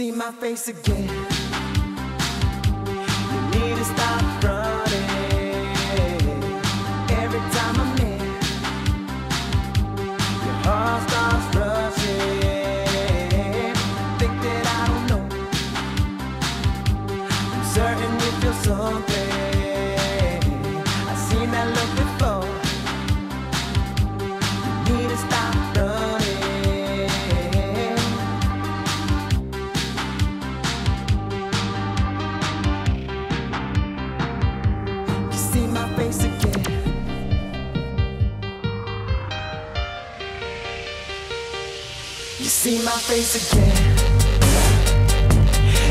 see my face again. You need to stop running. Every time I'm near, your heart starts rushing. Think that I don't know. I'm certain you feel something. I've seen that look before. You need to stop running. See my face again. You see my face again.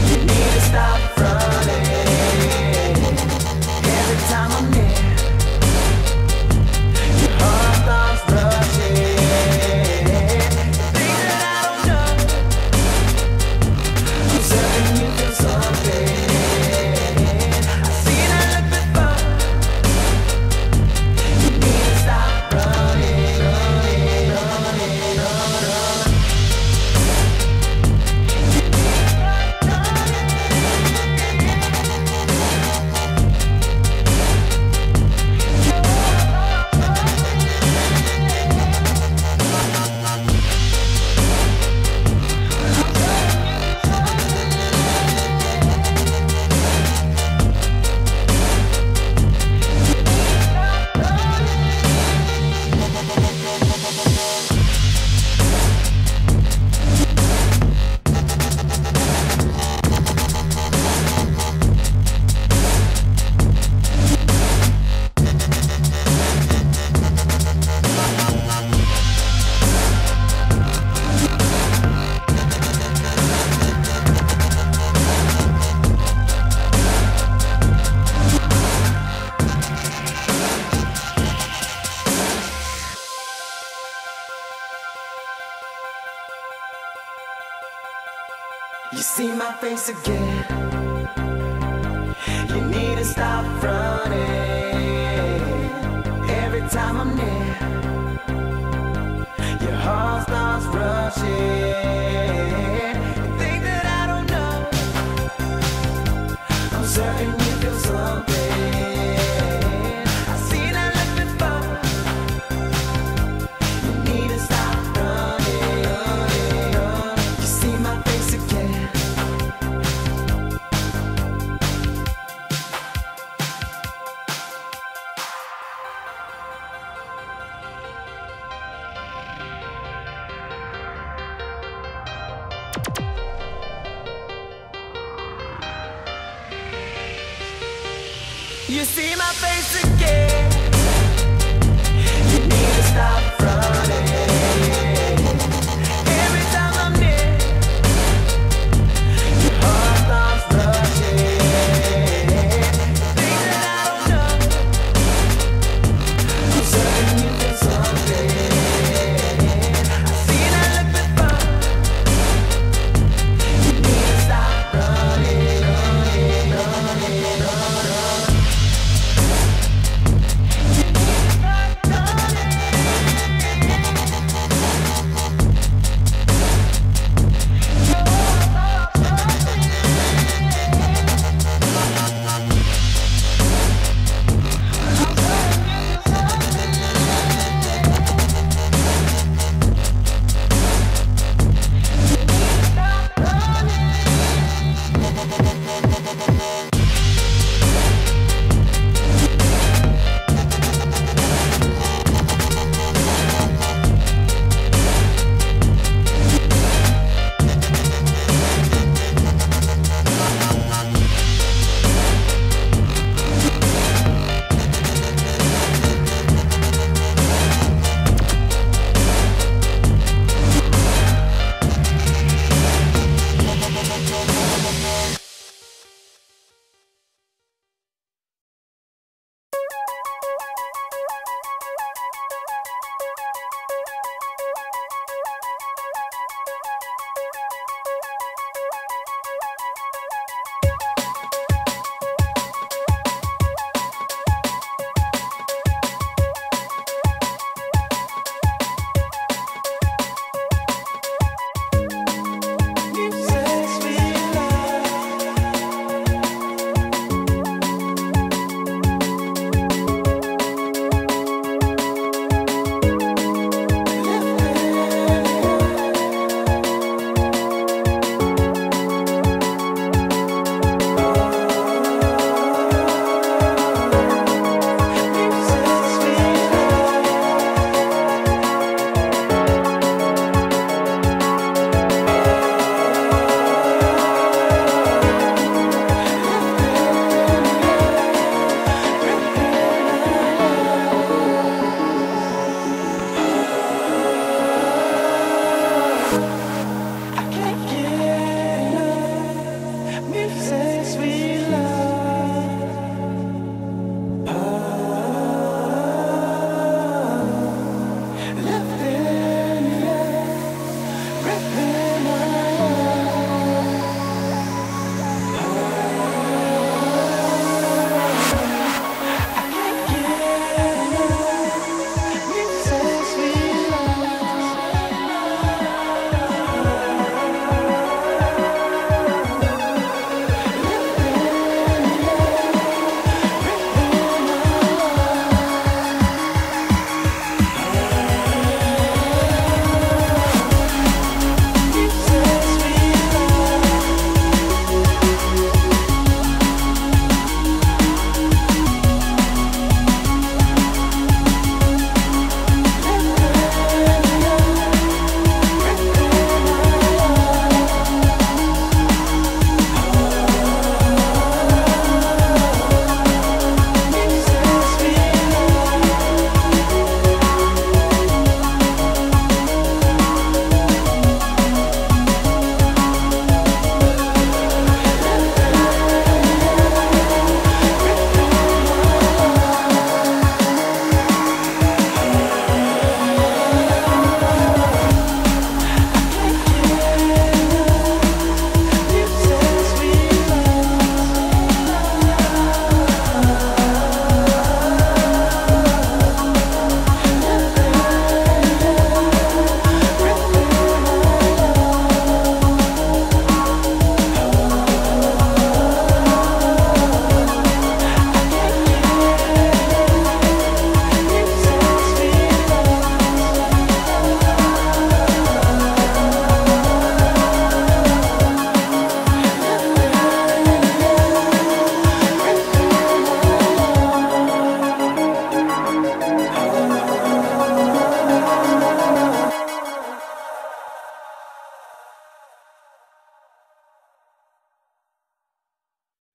You need to stop running. Every time I'm near, your heart starts rushing. Things that I don't know. I'm certain you feel something. I've seen that look before. You see my face again. You need to stop running. Every time I'm near, your heart starts rushing. You think that I don't know. I'm certain you feel something. I've seen that look before. You need to stop running. You see my face again. You see my face again. You need to stop running. Every time I'm near, your heart starts rushing. Things that I don't know. I'm certain you feel something. I've seen that look before. You need to stop running, running, running, running.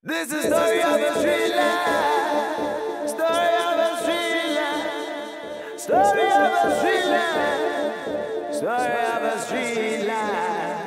This is story of a street life. Story of a street life. Story of a street life. Story of a street life.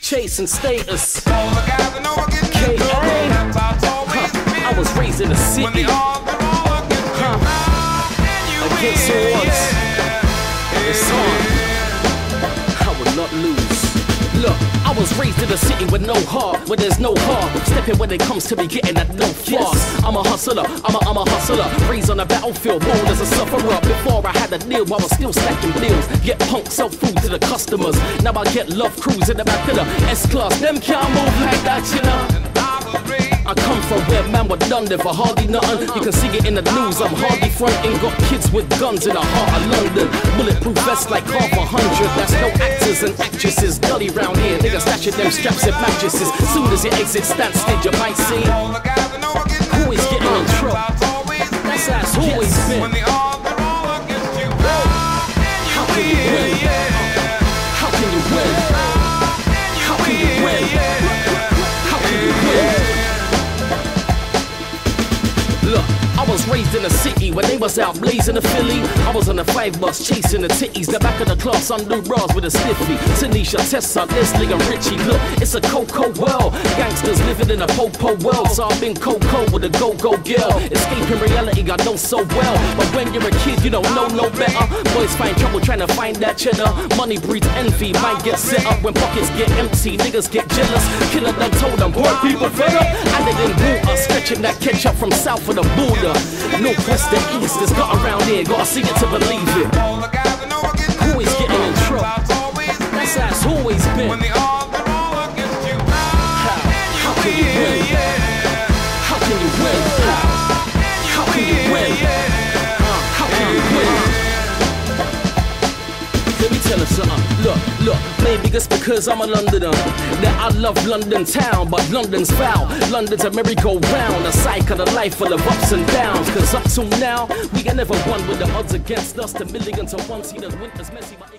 Chasing status. K.A. I was raised in the city. Against the odds. It's on. I will not lose. Look, I was raised in a city with no heart, where there's no heart. Stepping when it comes to me getting that no fast. I'm a hustler, I'm a hustler. Raised on the battlefield, born as a sufferer. Before I had a deal, I was still stacking bills. Get punk, sell food to the customers. Now I get love crews in the back of the S-Class. Them can't move like that, you know. I come from where man were done there for hardly nothing. You can see it in the news, I'm hardly fronting. Got kids with guns in the heart of London. Bulletproof vests like 100. That's no actors and actresses. Gully round here, niggas stashing them straps and mattresses. Soon as you exit stand stage, you might see who is getting in trouble. That's how it's always been. How can you win? How can you win? How can you win? How can you win? Look, I was raised in a city when they was out blazing the Philly. I was on the 5 bus chasing the titties. The back of the class undo bras with a stiffy. Tanisha, Tessa, Leslie and Richie. Look, it's a cocoa world. Gangsters living in a po-po world. So I've been cocoa with a go-go girl. Escaping reality I know so well. But when you're a kid you don't know no better. Boys find trouble trying to find that cheddar. Money breeds envy, might get set up. When pockets get empty, niggas get jealous. Killer done told them, boy, people fed up. And they didn't water, stretching that ketchup from south of the border. Northwest to east, it's got around here, gotta see it to believe it. Who is getting in trouble? That's how it's always been. How can you win? How can you win? How can you win? How can you win? Let me tell you something. Look, maybe it's because I'm a Londoner that I love London town, but London's foul. London's a merry-go-round, a cycle of life full of ups and downs. Cause up till now, we ain't never won with the odds against us. The millions of one, see the winter's messy, but